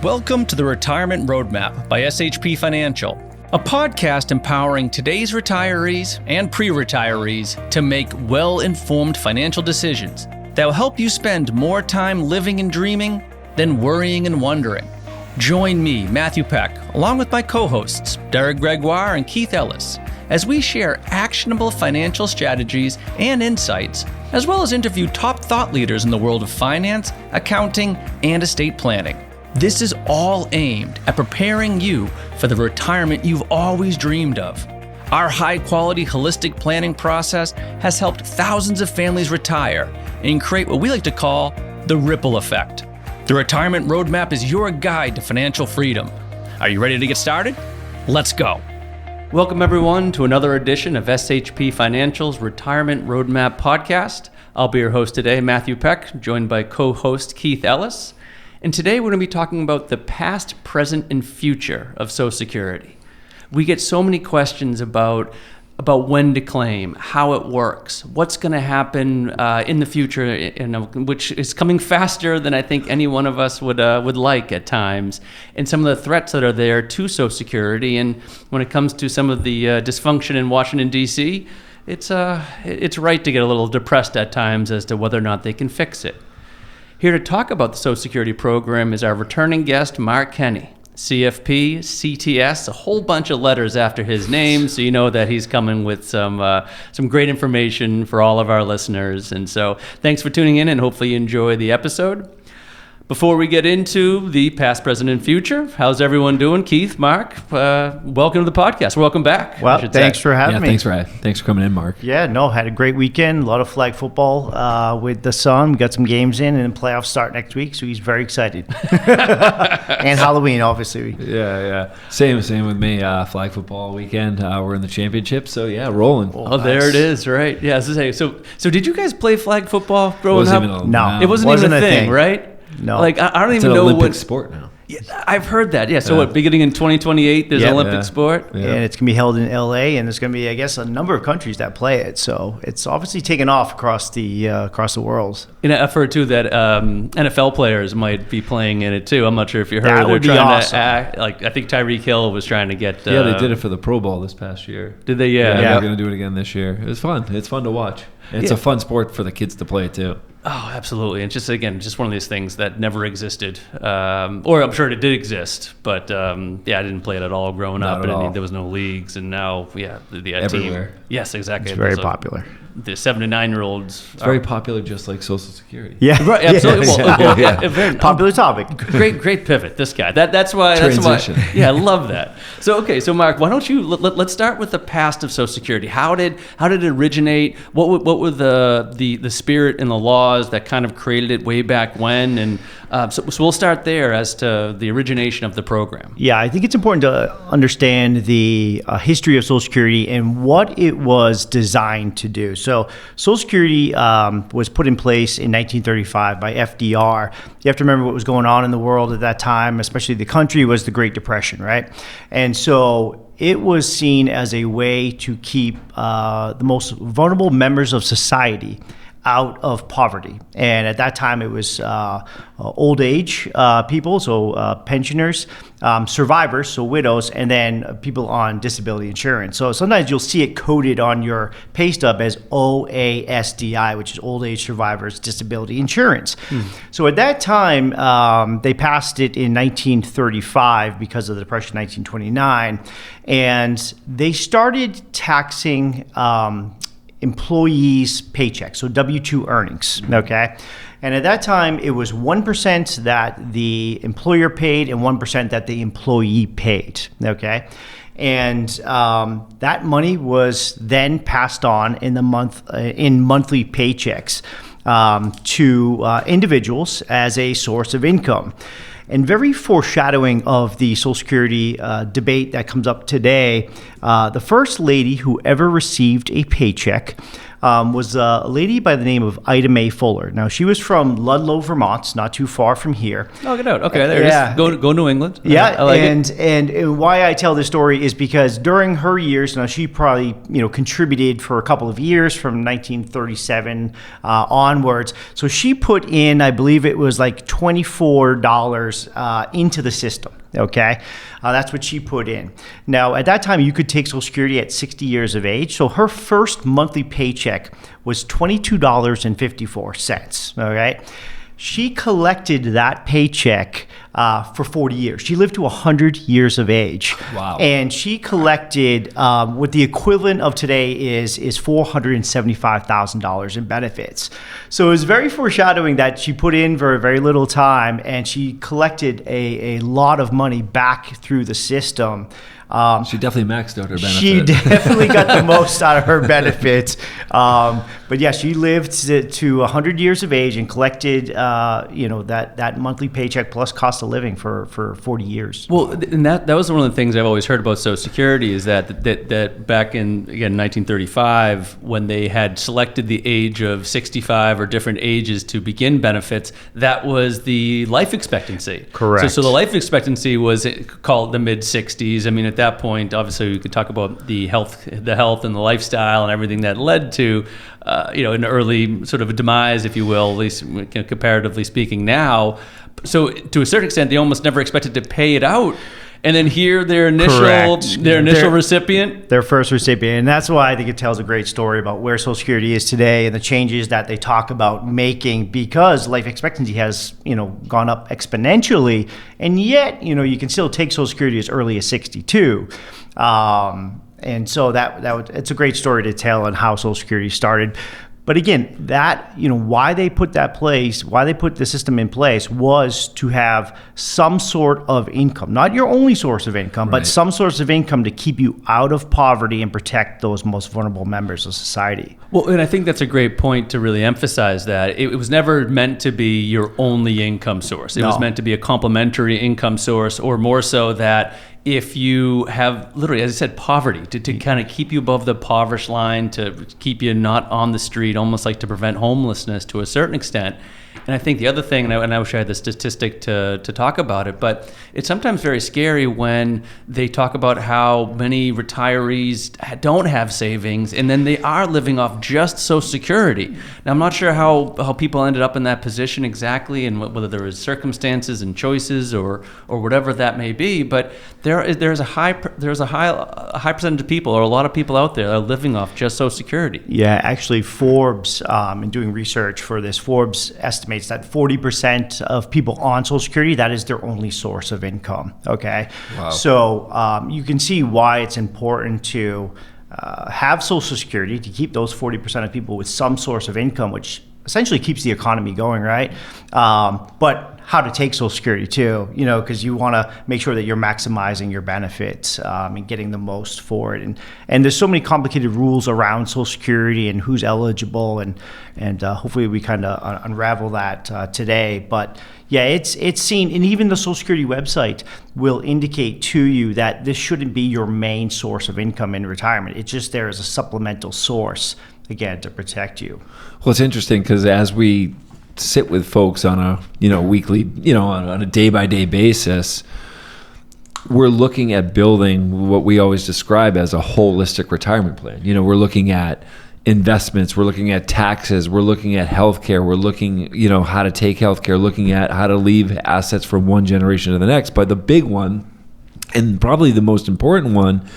Welcome to the Retirement Roadmap by SHP Financial, a podcast empowering today's retirees and pre-retirees to make well-informed financial decisions that will help you spend more time living and dreaming than worrying and wondering. Join me, Matthew Peck, along with my co-hosts, Derek Gregoire and Keith Ellis, as we share actionable financial strategies and insights, as well as interview top thought leaders in the world of finance, accounting, and estate planning. This is all aimed at preparing you for the retirement you've always dreamed of. Our high-quality holistic planning process has helped thousands of families retire and create what we like to call the ripple effect. The Retirement Roadmap is your guide to financial freedom. Are you ready to get started? Let's go. Welcome, everyone, to another edition of SHP Financial's Retirement Roadmap podcast. I'll be your host today, Matthew Peck, joined by co-host Keith Ellis. And today we're going to be talking about the past, present, and future of Social Security. We get so many questions about when to claim, how it works, what's going to happen in the future, which is coming faster than I think any one of us would like at times, and some of the threats that are there to Social Security. And when it comes to some of the dysfunction in Washington, D.C., it's right to get a little depressed at times as to whether or not they can fix it. Here to talk about the Social Security program is our returning guest, Mark Kenney, CFP, CTS, a whole bunch of letters after his name, so you know that he's coming with some great information for all of our listeners. And so thanks for tuning in, and hopefully you enjoy the episode. Before we get into the past, present, and future, how's everyone doing? Keith, Mark, welcome to the podcast. Welcome back. Well, thanks for having me. Thanks for coming in, Mark. Yeah, had a great weekend. A lot of flag football with the son. We got some games in, and the playoffs start next week, so he's very excited. And Halloween, obviously. Yeah. Same with me. Flag football weekend. We're in the championship, so yeah, rolling. Oh, nice. There it is, right? Yeah. So did you guys play flag football growing up? No, it wasn't even a thing, right? No. Like, I don't even know what... It's an Olympic sport now. Yeah, I've heard that. Yeah, so what, beginning in 2028, there's an Olympic sport? Yeah. And it's going to be held in L.A., and there's going to be, I guess, a number of countries that play it. So it's obviously taken off across the world. And I've heard, too, that NFL players might be playing in it, too. I'm not sure if you heard. That would be awesome. I think Tyreek Hill was trying to get... Yeah, they did it for the Pro Bowl this past year. Did they? Yeah. They're going to do it again this year. It was fun. It's fun to watch. It's a fun sport for the kids to play, too. Oh, absolutely. And just one of these things that never existed. Or I'm sure it did exist, but I didn't play it at all growing up. There was no leagues, and now, the everywhere. Team. Yes, exactly. It's very popular. The 7 to 9-year-olds. It's very popular, just like Social Security. Yeah, right. Absolutely. Popular topic. Great pivot. This guy. That's why. Transition. I love that. So Mark, why don't you let's start with the past of Social Security. How did it originate? What were the spirit and the laws that kind of created it way back when? And so we'll start there as to the origination of the program. Yeah, I think it's important to understand the history of Social Security and what it was designed to do. So Social Security was put in place in 1935 by FDR. You have to remember what was going on in the world at that time, especially the country, was the Great Depression, right? And so it was seen as a way to keep the most vulnerable members of society out of poverty. And at that time, it was old age people, so pensioners, survivors, so widows, and then people on disability insurance. So sometimes you'll see it coded on your pay stub as OASDI, which is Old Age Survivors Disability Insurance. So at that time, they passed it in 1935 because of the Depression, 1929, and they started taxing employees' paychecks, so W-2 earnings, okay? And at that time, it was 1% that the employer paid and 1% that the employee paid, okay? And that money was then passed on in monthly paychecks to individuals as a source of income. And very foreshadowing of the Social Security debate that comes up today, the first lady who ever received a paycheck was a lady by the name of Ida Mae Fuller. Now, she was from Ludlow, Vermont, not too far from here. Oh, get out. Okay, there it is. Go New England. Yeah, I like it. And why I tell this story is because during her years, now she probably contributed for a couple of years from 1937 onwards. So she put in, I believe it was like $24 into the system. Okay, that's what she put in. Now, at that time, you could take Social Security at 60 years of age. So her first monthly paycheck was $22.54. All right. She collected that paycheck for 40 years. She lived to 100 years of age. Wow. And she collected what the equivalent of today is $475,000 in benefits. So it was very foreshadowing that she put in for a very little time, and she collected a lot of money back through the system. She definitely maxed out her benefits. She definitely got the most out of her benefits. But yeah, she lived to 100 years of age and collected, that monthly paycheck plus cost of living for 40 years. Well, and that was one of the things I've always heard about Social Security is that back in, again, 1935, when they had selected the age of 65 or different ages to begin benefits, that was the life expectancy. Correct. So the life expectancy was called the mid-60s. I mean, at that point, obviously, we could talk about the health and the lifestyle and everything that led to, an early sort of a demise, if you will, at least comparatively speaking now. So to a certain extent, they almost never expected to pay it out. And then here, their initial recipient. Their first recipient. And that's why I think it tells a great story about where Social Security is today and the changes that they talk about making, because life expectancy has, gone up exponentially. And yet, you can still take Social Security as early as 62. And so it's a great story to tell on how Social Security started. But again, why they put the system in place was to have some sort of income, not your only source of income, but some source of income to keep you out of poverty and protect those most vulnerable members of society. Well, and I think that's a great point to really emphasize that it was never meant to be your only income source. It was meant to be a complementary income source, or more so that if you have literally, as I said, poverty, to kind of keep you above the impoverished line, to keep you not on the street, almost like to prevent homelessness to a certain extent. And I think the other thing, and I wish I had the statistic to talk about it, but it's sometimes very scary when they talk about how many retirees don't have savings, and then they are living off just Social Security. Now, I'm not sure how people ended up in that position exactly, and whether there was circumstances and choices or whatever that may be, but there's a high percentage of people, or a lot of people out there that are living off just Social Security. Yeah, actually, Forbes, in doing research for this, Forbes estimates that 40% of people on Social Security, that is their only source of income. Okay. Wow. So you can see why it's important to have Social Security, to keep those 40% of people with some source of income, which essentially keeps the economy going, right? But how to take Social Security too, because you want to make sure that you're maximizing your benefits and getting the most for it. And there's so many complicated rules around Social Security and who's eligible, and hopefully we kind of unravel that today. But yeah, it's seen, and even the Social Security website will indicate to you that this shouldn't be your main source of income in retirement. It's just there as a supplemental source, again, to protect you. Well, it's interesting because as we sit with folks on a weekly, on a day-by-day basis, we're looking at building what we always describe as a holistic retirement plan. We're looking at investments, we're looking at taxes, we're looking at healthcare, we're looking, how to take healthcare, looking at how to leave assets from one generation to the next. But the big one, and probably the most important one,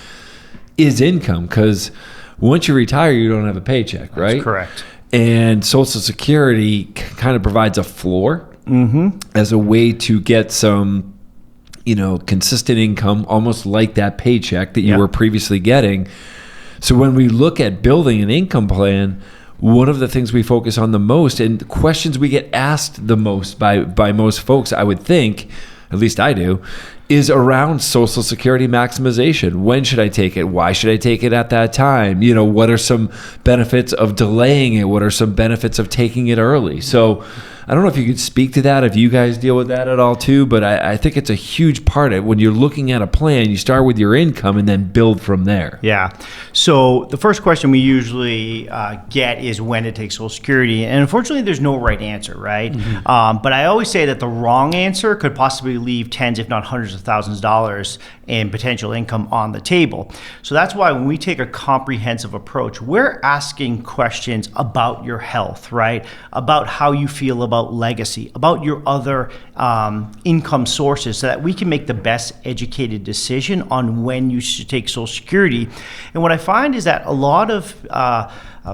is income, because once you retire, you don't have a paycheck, right? That's correct. And Social Security kind of provides a floor as a way to get some, consistent income, almost like that paycheck that you were previously getting. So when we look at building an income plan, one of the things we focus on the most, and the questions we get asked the most by most folks, I would think, at least I do, is around Social Security maximization. When should I take it? Why should I take it at that time? What are some benefits of delaying it? What are some benefits of taking it early? So I don't know if you could speak to that, if you guys deal with that at all too, but I think it's a huge part of it. When you're looking at a plan, you start with your income and then build from there. Yeah. So the first question we usually get is when to take Social Security. And unfortunately, there's no right answer, right? But I always say that the wrong answer could possibly leave tens, if not hundreds of thousands of dollars in potential income on the table. So that's why when we take a comprehensive approach, we're asking questions about your health, right? About how you feel about legacy, about your other income sources, so that we can make the best educated decision on when you should take Social Security. And what I find is that a lot of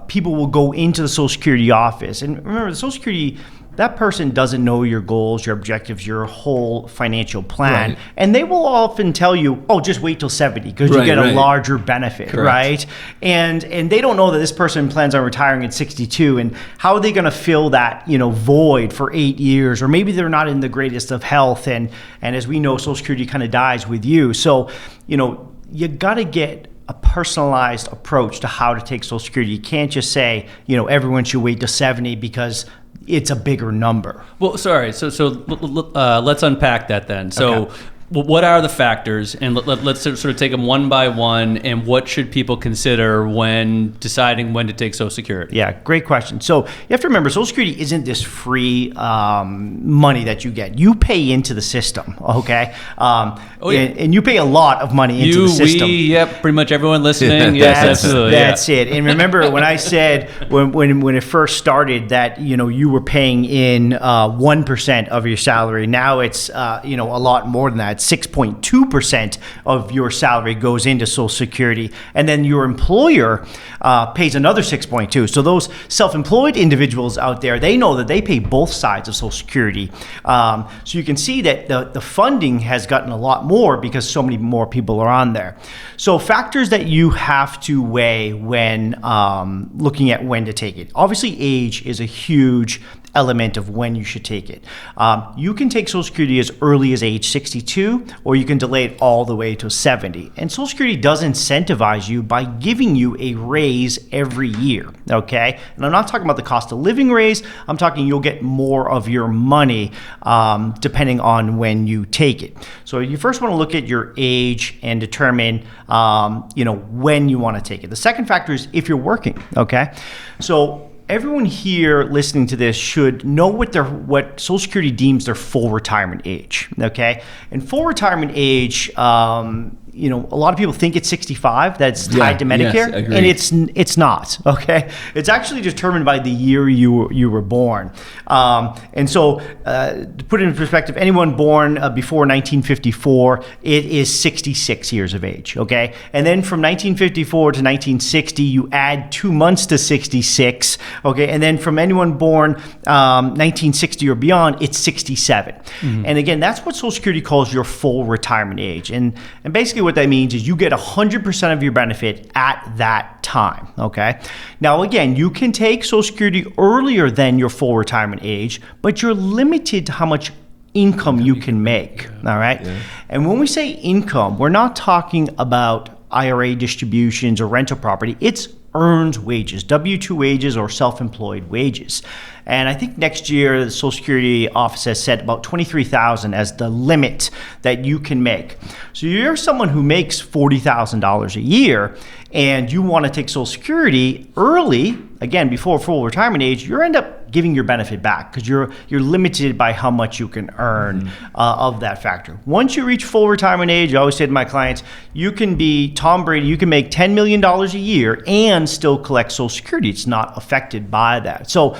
people will go into the Social Security office. And remember, the Social Security, that person doesn't know your goals, your objectives, your whole financial plan. Right. And they will often tell you, oh, just wait till 70 because you get a larger benefit, right? And they don't know that this person plans on retiring at 62, and how are they going to fill that, void for 8 years? Or maybe they're not in the greatest of health, and as we know, Social Security kind of dies with you. So, you got to get a personalized approach to how to take Social Security. You can't just say, everyone should wait till 70 because it's a bigger number. Well, sorry. So let's unpack that then. So okay. What are the factors? And let's sort of take them one by one. And what should people consider when deciding when to take Social Security? Yeah, great question. So you have to remember, Social Security isn't this free money that you get. You pay into the system, okay? And you pay a lot of money into the system. Pretty much everyone listening. Yes, absolutely. That's it. And remember when I said when it first started that you were paying in 1% of your salary. Now it's a lot more than that. 6.2% of your salary goes into Social Security, and then your employer pays another 6.2. So those self-employed individuals out there, they know that they pay both sides of Social Security. So you can see that the funding has gotten a lot more because so many more people are on there. So factors that you have to weigh when looking at when to take it. Obviously, age is a huge element of when you should take it. You can take Social Security as early as age 62, or you can delay it all the way to 70. And Social Security does incentivize you by giving you a raise every year, okay? And I'm not talking about the cost of living raise. I'm talking you'll get more of your money depending on when you take it. So you first want to look at your age and determine when you want to take it. The second factor is if you're working, okay? So everyone here listening to this should know what Social Security deems their full retirement age, okay? And full retirement age, a lot of people think it's 65, that's tied to Medicare, and it's not, okay? It's actually determined by the year you were born. And so to put it in perspective, anyone born before 1954, it is 66 years of age, okay? And then from 1954 to 1960, you add 2 months to 66, okay? And then from anyone born 1960 or beyond, it's 67. Mm-hmm. And again, that's what Social Security calls your full retirement age. And basically what that means is you get 100% of your benefit at that time, okay? Now, again, you can take Social Security earlier than your full retirement age, but you're limited to how much income you can make, all right? Yeah. And when we say income, we're not talking about IRA distributions or rental property. It's earned wages, W-2 wages or self-employed wages. And I think next year, the Social Security office has set about $23,000 as the limit that you can make. So you're someone who makes $40,000 a year and you want to take Social Security early, again, before full retirement age, you end up giving your benefit back because you're limited by how much you can earn of that factor. Once you reach full retirement age, I always say to my clients, you can be Tom Brady, you can make $10 million a year and still collect Social Security. It's not affected by that. So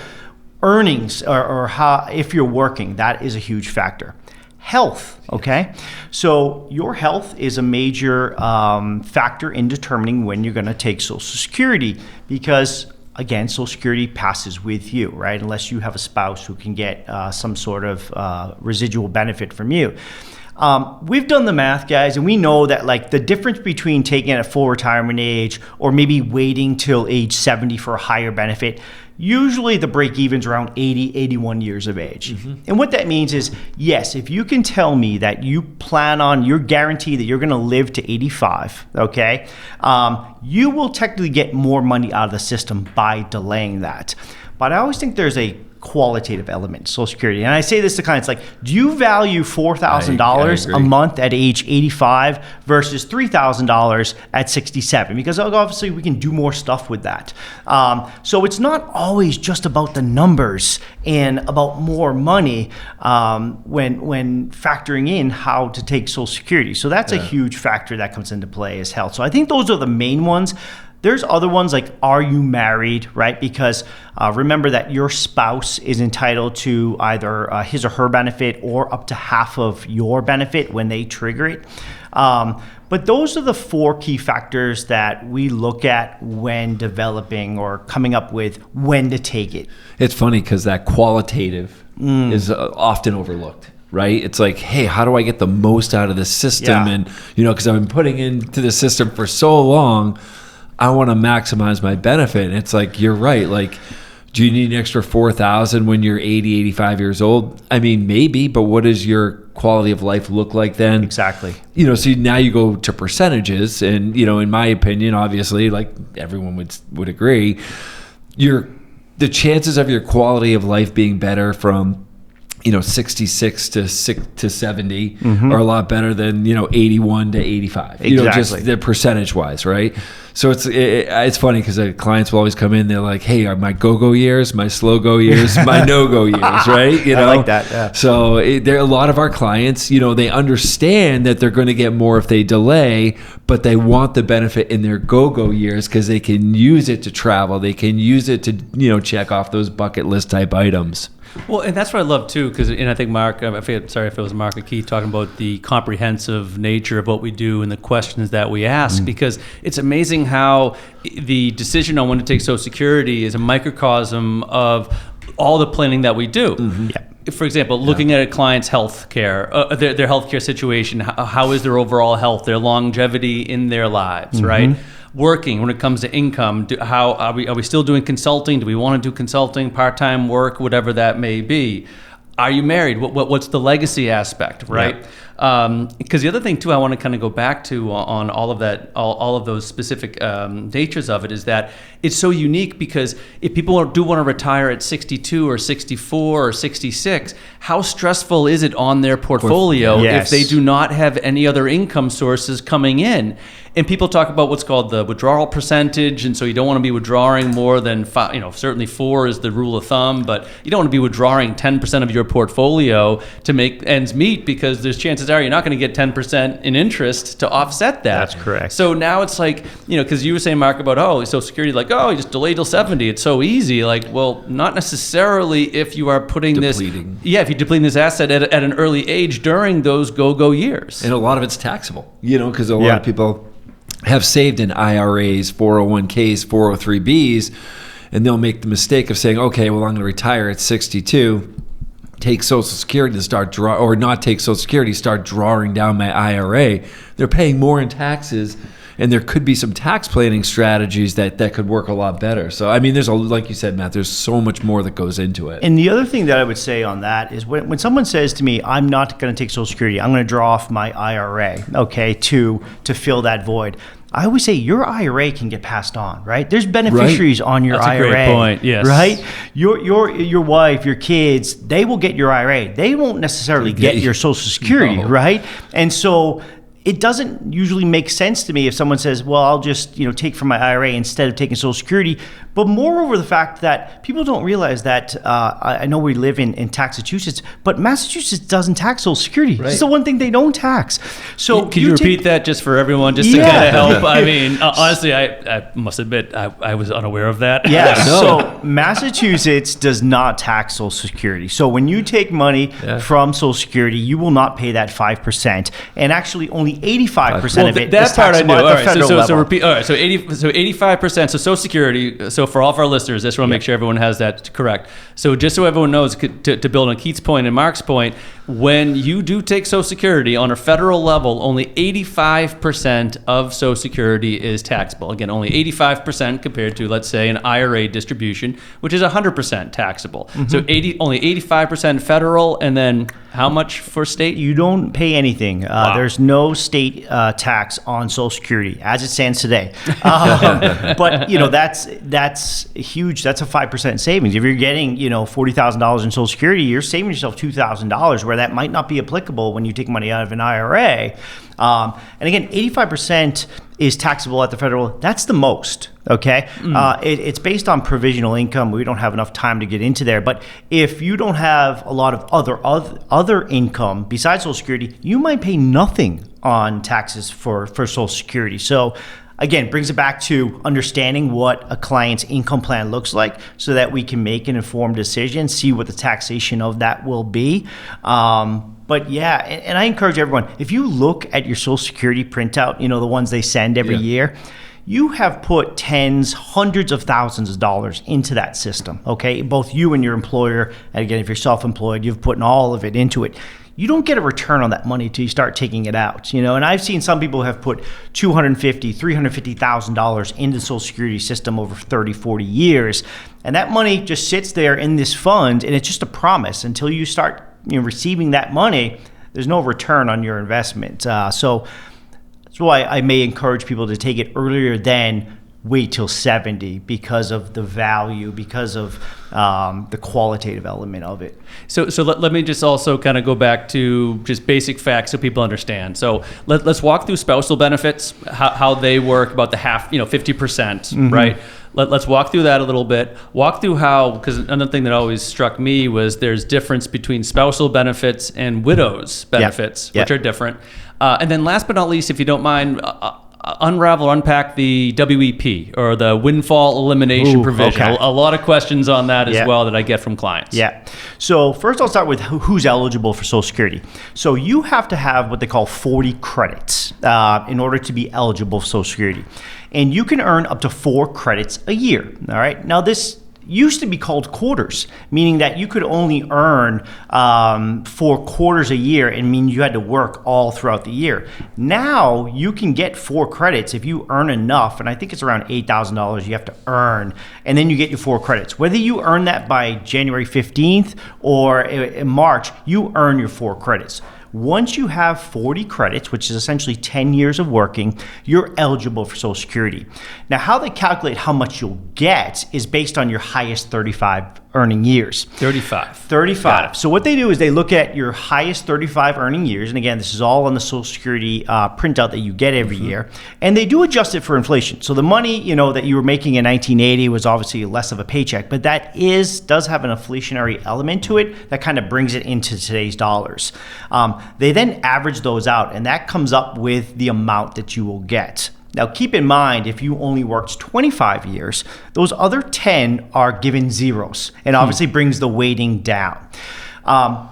earnings or how, if you're working, that is a huge factor. Health, okay? So your health is a major factor in determining when you're going to take Social Security because, again, Social Security passes with you, right? Unless you have a spouse who can get some sort of residual benefit from you. We've done the math, guys, and we know that like the difference between taking it at full retirement age or maybe waiting till age 70 for a higher benefit, usually the break-even's around 80, 81 years of age. Mm-hmm. And what that means is, yes, if you can tell me that you're guaranteed that you're going to live to 85, okay, you will technically get more money out of the system by delaying that. But I always think there's a qualitative element, Social Security. And I say this to clients, like, do you value $4,000 I a month at age 85 versus $3,000 at 67? Because obviously we can do more stuff with that. So it's not always just about the numbers and about more money when factoring in how to take Social Security. So that's a huge factor that comes into play as health. So I think those are the main ones. There's other ones like, are you married, right? Because remember that your spouse is entitled to either his or her benefit or up to half of your benefit when they trigger it. But those are the 4 key factors that we look at when developing or coming up with when to take it. It's funny because that qualitative is often overlooked. Right? It's like, hey, how do I get the most out of this system? Yeah. And, because I've been putting into the system for so long, I want to maximize my benefit. And it's like, you're right. Like, do you need an extra $4,000 when you're 80, 85 years old? I mean, maybe, but what does your quality of life look like then? Exactly. So now you go to percentages, and, in my opinion, obviously, like everyone would agree, the chances of your quality of life being better from 66 to 70 are a lot better than 81 to 85. Exactly. Just the percentage wise, right? So it's funny because clients will always come in. They're like, "Hey, are my go-go years, my slow-go years, my no-go years?" Right? I like that. Yeah. So there are a lot of our clients. They understand that they're going to get more if they delay, but they want the benefit in their go-go years because they can use it to travel. They can use it to check off those bucket list type items. Well, and that's what I love too, and I think Mark, sorry if it was Mark or Keith talking about the comprehensive nature of what we do and the questions that we ask, because it's amazing how the decision on when to take Social Security is a microcosm of all the planning that we do. Yeah. For example, looking at a client's health care, their healthcare situation, how is their overall health, their longevity in their lives, right? Working, when it comes to income, how are we still doing consulting? Do we want to do consulting, part-time work, whatever that may be? Are you married? What's the legacy aspect, right? Because the other thing too, I want to kind of go back to on all of that, all of those specific natures of it, is that it's so unique. Because if people do want to retire at 62 or 64 or 66, how stressful is it on their portfolio if they do not have any other income sources coming in? And people talk about what's called the withdrawal percentage, and so you don't want to be withdrawing more than 5, certainly 4 is the rule of thumb, but you don't want to be withdrawing 10% of your portfolio to make ends meet, because there's chances are you're not going to get 10% in interest to offset that. That's correct. So now it's like, because you were saying, Mark, about, Social Security, like, you just delay till 70, it's so easy. Like, well, not necessarily if you are putting depleting. if you're depleting this asset at an early age during those go-go years. And a lot of it's taxable, because a lot of people have saved in IRAs, 401ks, 403bs, and they'll make the mistake of saying, okay, well, I'm going to retire at 62, take Social Security to start or not take Social Security, start drawing down my IRA. They're paying more in taxes, and there could be some tax planning strategies that could work a lot better. So, I mean, like you said, Matt, there's so much more that goes into it. And the other thing that I would say on that is when someone says to me, I'm not going to take Social Security, I'm going to draw off my IRA, okay, to fill that void. I always say your IRA can get passed on, right? There's beneficiaries on your IRA. That's a great point, yes. Right? Your wife, your kids, they will get your IRA. They won't necessarily get your Social Security, right? And so it doesn't usually make sense to me if someone says, well, I'll just take from my IRA instead of taking Social Security. But moreover, the fact that people don't realize that I know we live in Massachusetts, but Massachusetts doesn't tax Social Security. Right. It's the one thing they don't tax. So can you repeat that just for everyone, just to kind of help? I mean, honestly, I must admit, I was unaware of that. Yeah. So Massachusetts does not tax Social Security. So when you take money from Social Security, you will not pay that 5%, and actually only 85% of it is taxable at the federal level. So repeat. All right. So 85%. So Social Security. So for all of our listeners, I just want to make sure everyone has that correct. So just so everyone knows, to build on Keith's point and Mark's point, when you do take Social Security on a federal level, only 85% of Social Security is taxable. Again, only 85% compared to, let's say, an IRA distribution, which is 100% taxable. So only 85% federal, and then how much for state? You don't pay anything. There's no state tax on Social Security as it stands today. But that's huge. That's a 5% savings. If you're getting $40,000 in Social Security, you're saving yourself $2,000, where that might not be applicable when you take money out of an IRA. And again, 85% is taxable at the federal. That's the most. Okay, it's based on provisional income. We don't have enough time to get into there. But if you don't have a lot of other income besides Social Security, you might pay nothing on taxes for Social Security. So again, brings it back to understanding what a client's income plan looks like so that we can make an informed decision, see what the taxation of that will be. But yeah, and I encourage everyone, if you look at your Social Security printout, the ones they send every year, you have put tens, hundreds of thousands of dollars into that system, okay? Both you and your employer, and again, if you're self-employed, you've put all of it into it. You don't get a return on that money until you start taking it out, and I've seen some people have put $250,000, $350,000 into the Social Security system over 30, 40 years, and that money just sits there in this fund, and it's just a promise until you start receiving that money. There's no return on your investment. So that's why I may encourage people to take it earlier than wait till 70 because of the value, because of the qualitative element of it. So let me just also kind of go back to just basic facts so people understand. So let's walk through spousal benefits, how they work, about the 50%, right? Let's walk through that a little bit. Walk through how, because another thing that always struck me was there's difference between spousal benefits and widows benefits, which are different. And then last but not least, if you don't mind, unpack the WEP, or the windfall elimination provision. Okay. A lot of questions on that as well that I get from clients. Yeah. So first I'll start with who's eligible for Social Security. So you have to have what they call 40 credits in order to be eligible for Social Security. And you can earn up to 4 credits a year. All right. Now this used to be called quarters, meaning that you could only earn 4 quarters a year, and mean you had to work all throughout the year. Now you can get 4 credits if you earn enough, and I think it's around $8,000 you have to earn, and then you get your 4 credits. Whether you earn that by January 15th or in March, you earn your 4 credits. Once you have 40 credits, which is essentially 10 years of working, you're eligible for Social Security. Now, how they calculate how much you'll get is based on your highest 35 earning years. 35. So what they do is they look at your highest 35 earning years, and again, this is all on the Social Security printout that you get every year, and they do adjust it for inflation. So the money that you were making in 1980 was obviously less of a paycheck, but that does have an inflationary element to it that kind of brings it into today's dollars. They then average those out, and that comes up with the amount that you will get. Now, keep in mind, if you only worked 25 years, those other 10 are given zeros, and obviously brings the weighting down.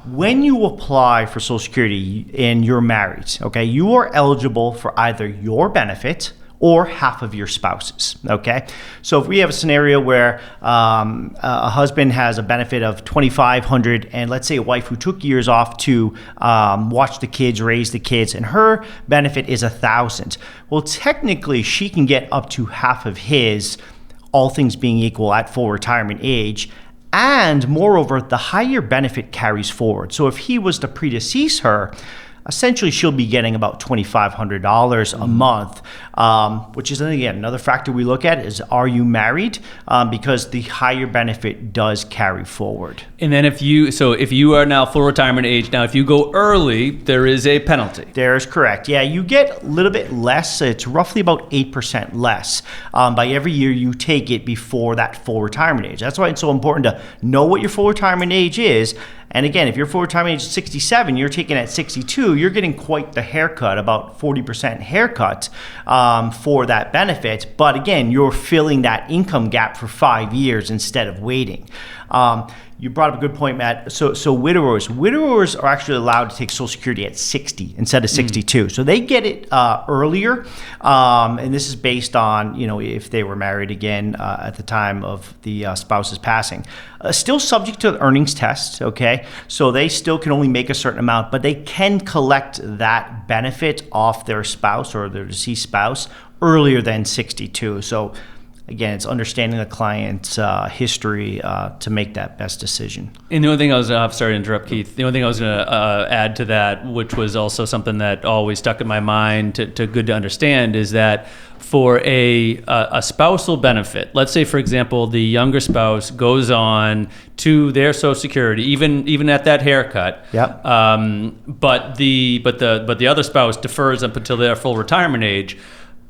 When you apply for Social Security and you're married, okay, you are eligible for either your benefit or half of your spouse's, okay? So if we have a scenario where a husband has a benefit of $2,500, and let's say a wife who took years off to watch the kids, raise the kids, and her benefit is $1,000. Well, technically, she can get up to half of his, all things being equal, at full retirement age. And moreover, the higher benefit carries forward. So if he was to predecease her, essentially she'll be getting about $2,500 a month, which is, again, another factor we look at is, are you married? Because the higher benefit does carry forward. And then if you are now full retirement age, now if you go early, there is a penalty. There is correct. Yeah, you get a little bit less. It's roughly about 8% less by every year you take it before that full retirement age. That's why it's so important to know what your full retirement age is. And again, if your full retirement age is 67, you're taking at 62, you're getting quite the haircut, about 40% haircut for that benefit. But again, you're filling that income gap for 5 years instead of waiting. You brought up a good point, Matt. So widowers are actually allowed to take Social Security at 60 instead of 62. So they get it earlier, and this is based on, if they were married again at the time of the spouse's passing. Still subject to the earnings test, okay? So they still can only make a certain amount, but they can collect that benefit off their spouse or their deceased spouse earlier than 62. So again, it's understanding the client's history to make that best decision. And the only thing sorry to interrupt, Keith. The only thing I was going to add to that, which was also something that always stuck in my mind to good to understand, is that for a spousal benefit, let's say, for example, the younger spouse goes on to their Social Security, even at that haircut. Yep. But the other spouse defers up until their full retirement age.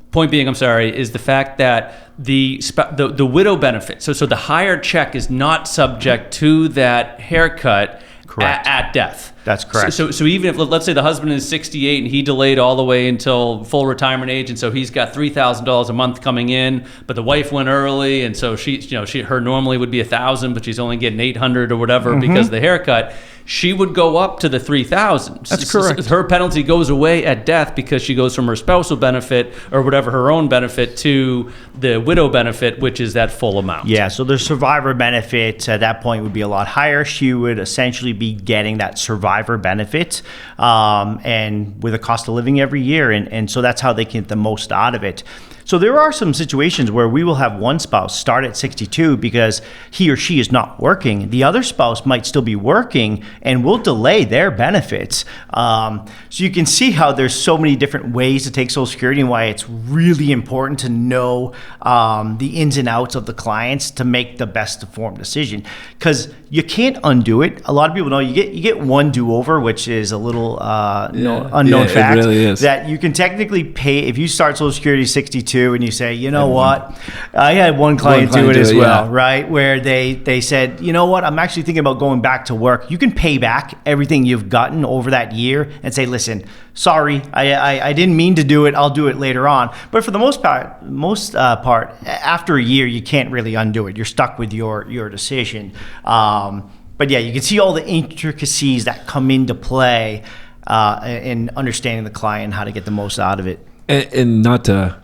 Point being, is the fact that the widow benefit, so the higher check is not subject to that haircut at death. That's correct. So even if, let's say, the husband is 68 and he delayed all the way until full retirement age, and so he's got $3,000 a month coming in, but the wife went early, and so her normally would be $1,000, but she's only getting $800 or whatever because of the haircut. She would go up to the $3,000. That's correct. Her penalty goes away at death because she goes from her spousal benefit or whatever, her own benefit, to the widow benefit, which is that full amount. Yeah, so the survivor benefit at that point would be a lot higher. She would essentially be getting that survivor benefit, and with a cost of living every year. And so that's how they can get the most out of it. So there are some situations where we will have one spouse start at 62 because he or she is not working. The other spouse might still be working, and we'll delay their benefits. So you can see how there's so many different ways to take Social Security, and why it's really important to know the ins and outs of the clients to make the best informed decision. Because you can't undo it. A lot of people know you get one do-over, which is a little unknown fact. It really is. That you can technically pay if you start Social Security 62 and you say, what, I had one client do it as well, right? Where they said, I'm actually thinking about going back to work. You can pay back everything you've gotten over that year and say, listen, sorry, I didn't mean to do it. I'll do it later on. But for the most part, after a year, you can't really undo it. You're stuck with your decision. But yeah, you can see all the intricacies that come into play in understanding the client and how to get the most out of it. And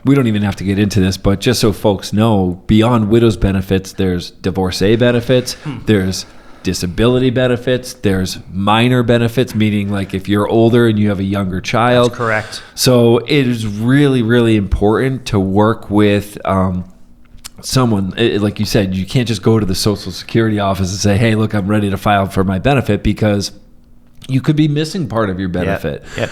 we don't even have to get into this, but just so folks know, beyond widow's benefits, there's divorcee benefits, there's disability benefits, there's minor benefits, meaning like if you're older and you have a younger child. That's correct. So it is really, really important to work with someone. Like you said, you can't just go to the Social Security office and say, hey, look, I'm ready to file for my benefit, because you could be missing part of your benefit. Yep.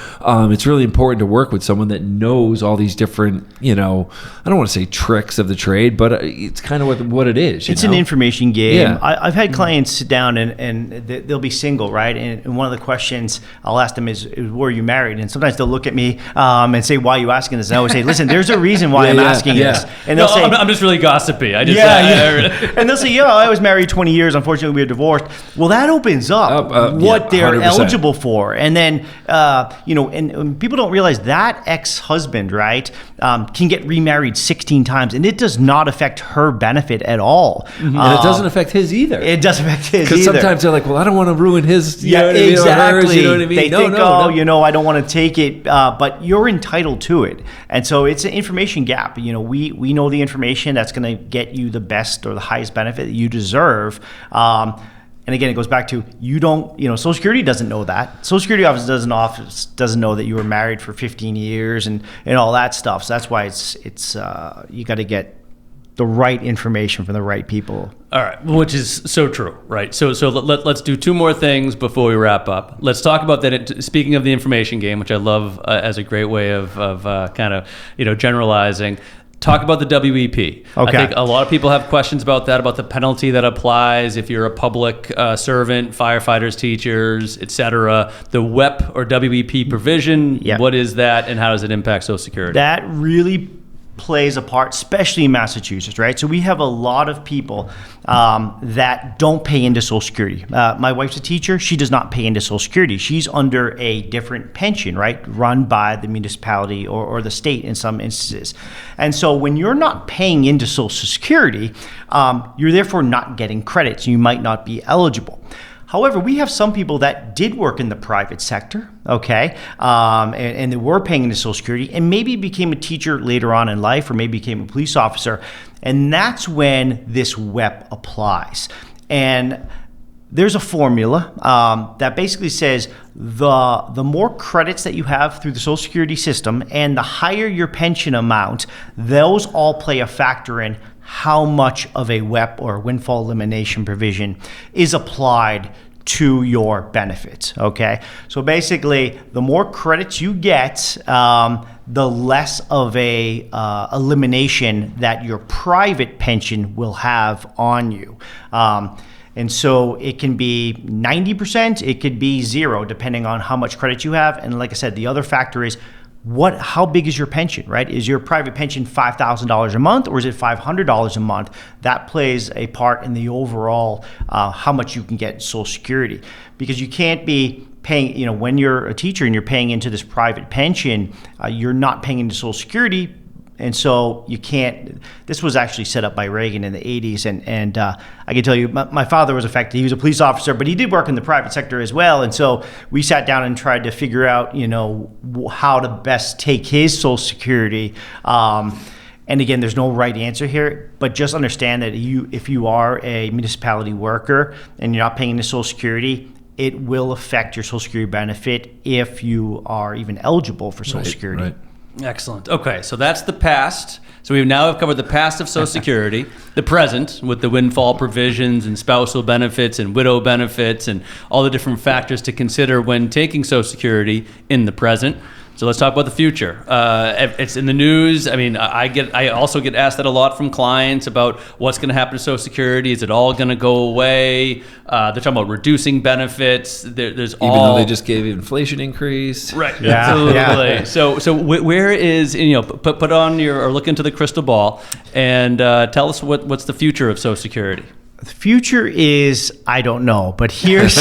It's really important to work with someone that knows all these different, I don't want to say tricks of the trade, but it's kind of what it is. It's an information game. Yeah. I've had clients sit down and they'll be single, right? And one of the questions I'll ask them is were you married? And sometimes they'll look at me and say, why are you asking this? And I always say, listen, there's a reason why I'm asking this. And they'll say, I'm just really gossipy. And they'll say, I was married 20 years. Unfortunately, we were divorced. Well, that opens up what they're 100%. Eligible for. And then, and people don't realize that ex-husband, right, can get remarried 16 times, and it does not affect her benefit at all. And it doesn't affect his either. It doesn't affect his either. Because sometimes they're like, well, I don't want to ruin his, exactly. Hers, you know what I mean? They think, I don't want to take it, but you're entitled to it. And so it's an information gap. We know the information that's going to get you the best or the highest benefit that you deserve. And again, it goes back to Social Security doesn't know that. Social Security office doesn't know that you were married for 15 years and all that stuff. So that's why it's you got to get the right information from the right people. All right, which is so true, right? So let's do two more things before we wrap up. Let's talk about that. Speaking of the information game, which I love as a great way of kind of generalizing. Talk about the WEP. Okay. I think a lot of people have questions about that, about the penalty that applies if you're a public servant, firefighters, teachers, etc. The WEP or WEP provision, what is that, and how does it impact Social Security? That really plays a part, especially in Massachusetts, right? So we have a lot of people that don't pay into Social Security. My wife's a teacher. She does not pay into Social Security. She's under a different pension, right, run by the municipality or the state in some instances. And so when you're not paying into Social Security, you're therefore not getting credits. You might not be eligible. However, we have some people that did work in the private sector, okay, and they were paying into Social Security and maybe became a teacher later on in life or maybe became a police officer. And that's when this WEP applies. And there's a formula that basically says the more credits that you have through the Social Security system and the higher your pension amount, those all play a factor in how much of a WEP or windfall elimination provision is applied to your benefits, okay? So basically, the more credits you get, the less of a elimination that your private pension will have on you. And so it can be 90%, it could be 0, depending on how much credit you have. And like I said, the other factor is how big is your pension, right? Is your private pension $5,000 a month or is it $500 a month? That plays a part in the overall how much you can get in Social Security, because you can't be paying, when you're a teacher and you're paying into this private pension, you're not paying into Social Security. And so you can't, this was actually set up by Reagan in the 80s. And I can tell you, my father was affected. He was a police officer, but he did work in the private sector as well. And so we sat down and tried to figure out, how to best take his Social Security. And again, there's no right answer here, but just understand that if you are a municipality worker and you're not paying into Social Security, it will affect your Social Security benefit if you are even eligible for Social Security. Right. Excellent. Okay, so that's the past. So we now have covered the past of Social Security, the present with the windfall provisions and spousal benefits and widow benefits and all the different factors to consider when taking Social Security in the present. So let's talk about the future. It's in the news. I mean, I also get asked that a lot from clients about what's going to happen to Social Security. Is it all going to go away? They're talking about reducing benefits. There's even though they just gave inflation increase. Right. Yeah. Absolutely. Yeah. So where is, put on or look into the crystal ball and tell us what's the future of Social Security. The future is, I don't know, but here's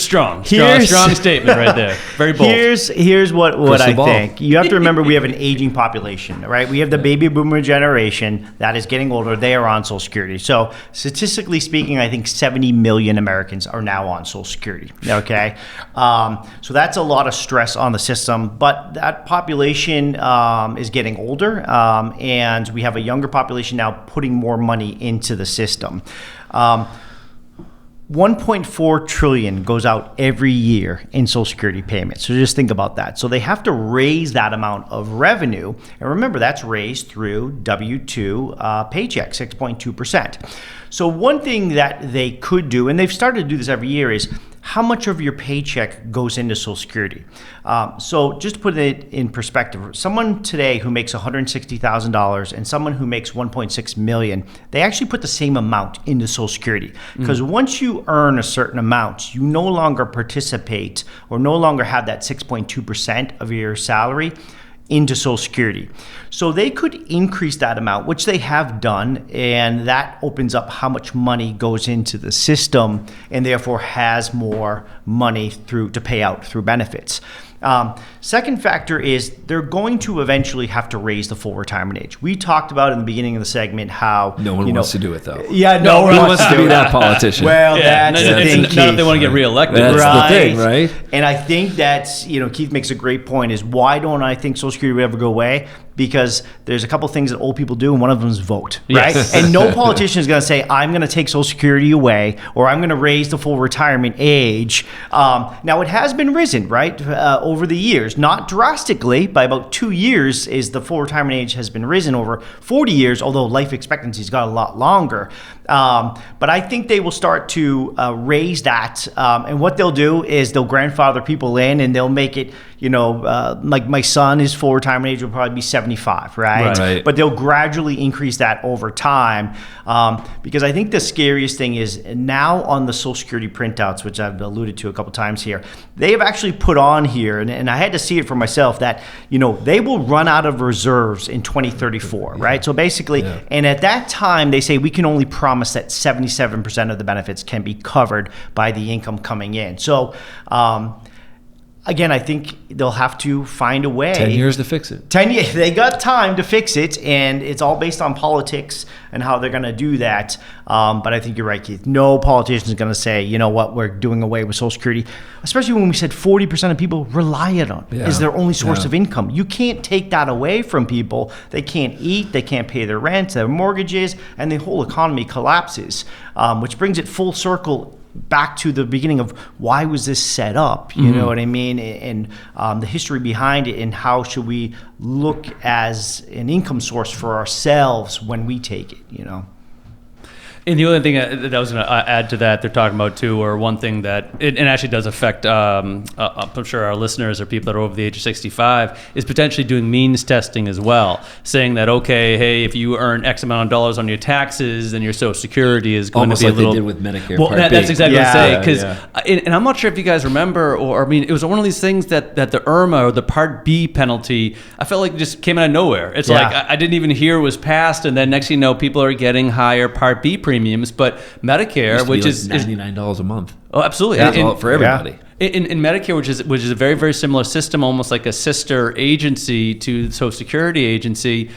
strong statement right there. Very bold. Here's what I ball. think. You have to remember we have an aging population, right? We have the baby boomer generation that is getting older. They are on Social Security. So statistically speaking, I think 70 million Americans are now on Social Security. Okay, so that's a lot of stress on the system. But that population is getting older, and we have a younger population now putting more money into the system. 1.4 trillion goes out every year in Social Security payments. So just think about that. So they have to raise that amount of revenue. And remember, that's raised through W-2 paycheck, 6.2%. So one thing that they could do, and they've started to do this every year, is how much of your paycheck goes into Social Security. So just to put it in perspective, someone today who makes $160,000 and someone who makes $1.6 million, they actually put the same amount into Social Security. Because once you earn a certain amount, you no longer participate or no longer have that 6.2% of your salary into Social Security. So they could increase that amount, which they have done, and that opens up how much money goes into the system and therefore has more money to pay out through benefits. Second factor is they're going to eventually have to raise the full retirement age. We talked about in the beginning of the segment how No one wants to do it, though. Yeah, no one wants to be that politician. Well, that's the thing, Not if they want to get reelected. That's the thing, right? And I think that's, Keith makes a great point, is why don't I think Social Security would ever go away? Because there's a couple things that old people do, and one of them is vote, right? Yes. And no politician is going to say, I'm going to take Social Security away, or I'm going to raise the full retirement age. Now, it has been risen, right, over the years. Not drastically, by about 2 years is the full retirement age has been risen over 40 years, although life expectancy's got a lot longer. But I think they will start to raise that. And what they'll do is they'll grandfather people in, and they'll make it, like my son, his full retirement age will probably be 75, right? Right. But they'll gradually increase that over time, because I think the scariest thing is now on the Social Security printouts, which I've alluded to a couple times here, they have actually put on here, and I had to see it for myself, that they will run out of reserves in 2034, right? So basically, and at that time, they say we can only promise that 77% of the benefits can be covered by the income coming in. So again, I think they'll have to find a way. 10 years to fix it. 10 years. They got time to fix it, and it's all based on politics and how they're going to do that. But I think you're right, Keith. No politician is going to say, you know what, we're doing away with Social Security, especially when we said 40% of people rely on it as their only source of income. You can't take that away from people. They can't eat, they can't pay their rent, their mortgages, and the whole economy collapses, which brings it full circle back to the beginning of why was this set up, you know what I mean, and the history behind it, and how should we look as an income source for ourselves when we take it, And the only thing that I was going to add to that, they're talking about too, or one thing that it actually does affect, I'm sure our listeners or people that are over the age of 65, is potentially doing means testing as well, saying that, okay, hey, if you earn X amount of dollars on your taxes, then your Social Security is going almost to be like a little. they did with Medicare. Well, Part B. that's exactly what I'm saying, because, Yeah. and I'm not sure if you guys remember, or I mean, it was one of these things that the IRMA or the Part B penalty, I felt like it just came out of nowhere. It's like I didn't even hear it was passed, and then next thing you know, people are getting higher Part B premiums, but Medicare, which is $99 a month. Oh, absolutely. That's all for everybody. In Medicare, which is a very, very similar system, almost like a sister agency to the Social Security agency,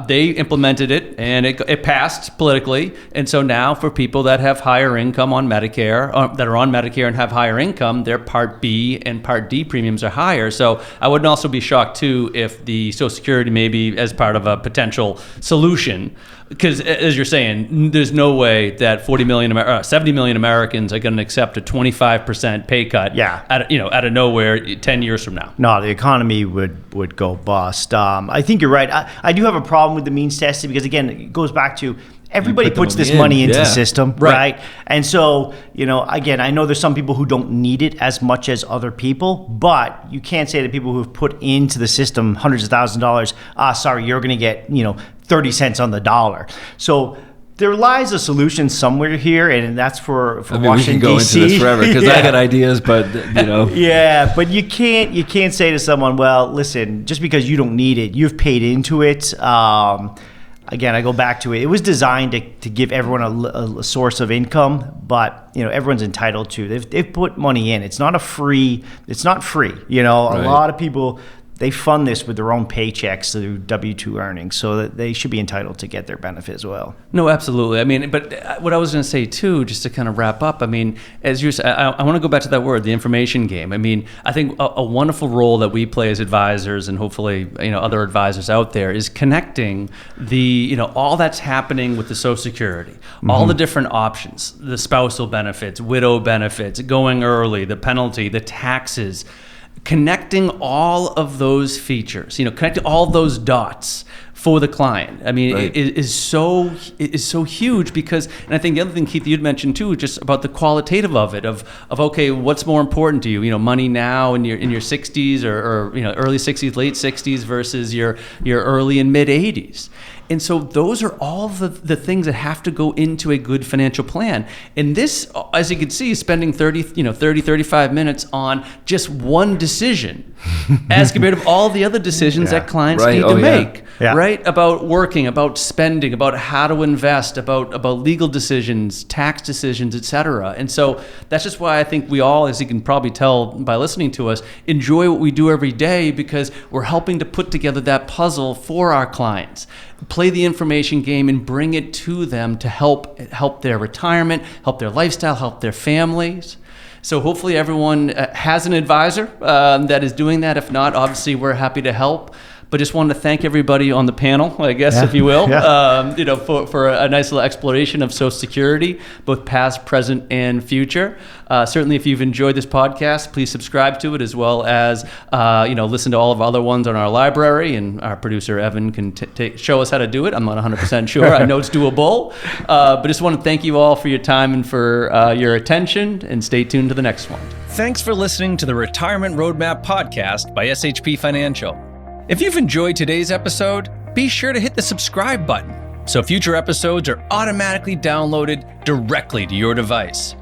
they implemented it, and it passed politically. And so now for people that have higher income on Medicare, that are on Medicare and have higher income, their Part B and Part D premiums are higher. So I wouldn't also be shocked too if the Social Security maybe as part of a potential solution, because as you're saying, there's no way that 70 million Americans are going to accept a 25% pay cut out of nowhere 10 years from now. No, the economy would go bust. I think you're right. I do have a problem with the means testing, because again, it goes back to everybody puts this money into the system, right? And so, again, I know there's some people who don't need it as much as other people, but you can't say to people who've put into the system hundreds of thousands of dollars, sorry, you're going to get, 30 cents on the dollar. So there lies a solution somewhere here, and that's for Washington, we can go D.C. into this forever, because I got ideas, but Yeah, but you can't say to someone, well, listen, just because you don't need it, you've paid into it. Again, I go back to it. It was designed to give everyone a source of income, but everyone's entitled to. They've put money in. It's not free. A lot of people, they fund this with their own paychecks through W-2 earnings, so that they should be entitled to get their benefit as well. No, absolutely. I mean, but what I was going to say too, just to kind of wrap up, I mean, as you said, I want to go back to that word, the information game. I mean, I think a wonderful role that we play as advisors, and hopefully, other advisors out there, is connecting the, all that's happening with the Social Security, all the different options, the spousal benefits, widow benefits, going early, the penalty, the taxes, connecting all of those features, connecting all those dots for the client. I mean, it is so huge, because, and I think the other thing, Keith, you'd mentioned too, just about the qualitative of it, of okay, what's more important to you? Money now in your 60s or early 60s, late 60s versus your early and mid 80s. And so those are all the things that have to go into a good financial plan. And this, as you can see, is spending 35 minutes on just one decision as compared to all the other decisions that clients need to make, right? About working, about spending, about how to invest, about legal decisions, tax decisions, et cetera. And so that's just why I think we all, as you can probably tell by listening to us, enjoy what we do every day, because we're helping to put together that puzzle for our clients, play the information game, and bring it to them to help their retirement, help their lifestyle, help their families. So hopefully everyone has an advisor that is doing that. If not, obviously we're happy to help. But just wanted to thank everybody on the panel, I guess, if you will, for a nice little exploration of Social Security, both past, present, and future. Certainly, if you've enjoyed this podcast, please subscribe to it, as well as listen to all of our other ones on our library. And our producer Evan can show us how to do it. I'm not 100% sure. I know it's doable, but just want to thank you all for your time and for your attention. And stay tuned to the next one. Thanks for listening to the Retirement Roadmap podcast by SHP Financial. If you've enjoyed today's episode, be sure to hit the subscribe button so future episodes are automatically downloaded directly to your device.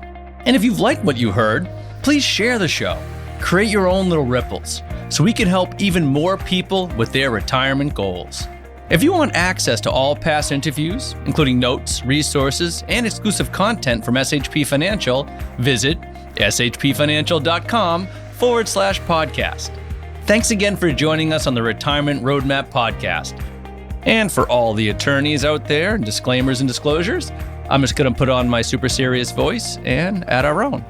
And if you've liked what you heard, please share the show. Create your own little ripples so we can help even more people with their retirement goals. If you want access to all past interviews, including notes, resources, and exclusive content from SHP Financial, visit shpfinancial.com/podcast. Thanks again for joining us on the Retirement Roadmap podcast. And for all the attorneys out there, disclaimers and disclosures, I'm just going to put on my super serious voice and add our own.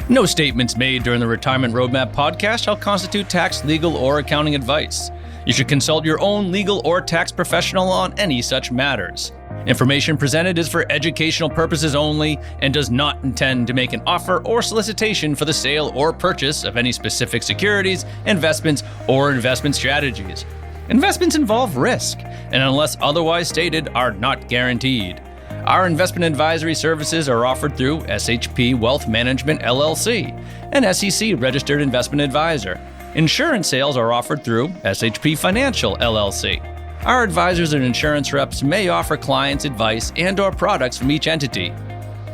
No statements made during the Retirement Roadmap podcast shall constitute tax, legal, or accounting advice. You should consult your own legal or tax professional on any such matters. Information presented is for educational purposes only and does not intend to make an offer or solicitation for the sale or purchase of any specific securities, investments, or investment strategies. Investments involve risk and, unless otherwise stated, are not guaranteed. Our investment advisory services are offered through SHP Wealth Management LLC, an SEC-registered investment advisor. Insurance sales are offered through SHP Financial LLC. Our advisors and insurance reps may offer clients advice and/or products from each entity.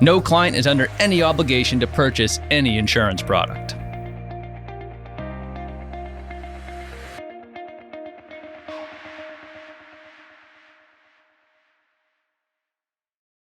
No client is under any obligation to purchase any insurance product.